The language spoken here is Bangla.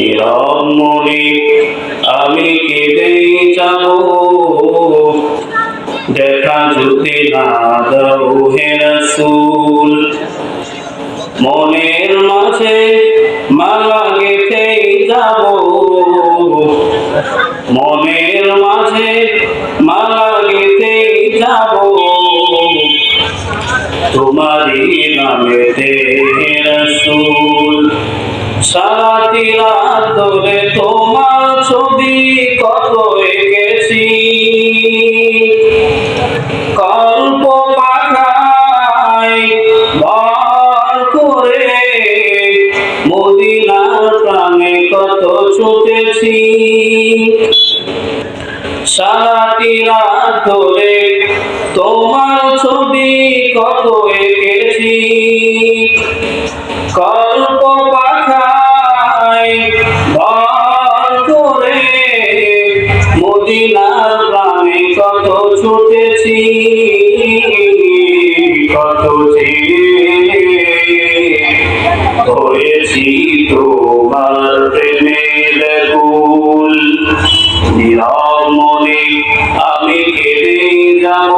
নীরব মনে আমি কেঁদে যাব, দেখা যদি না দাও হে রাসূল। মনের মাঝে মালা গেঁথেই যাব, মনের মাঝে মালা গেঁথেই যাব, তোমারই নামেতে হে রাসূল। সারাটি রাত ধরে তোমার ছবি কত এঁকেছি, কল্প পাখায় ভর করে মদিনার প্রাণে কত ছুটেছি। সারাটি রাত ধরে তোমার ছবি কত এঁকেছি, কল্প পাখায় ভর করে মদিনার প্রাণে কত ছুটেছি, কত যে হয়েছি তোমার প্রেমের ব্যাকুল। নীরব মনে আমি কেঁদে যাব।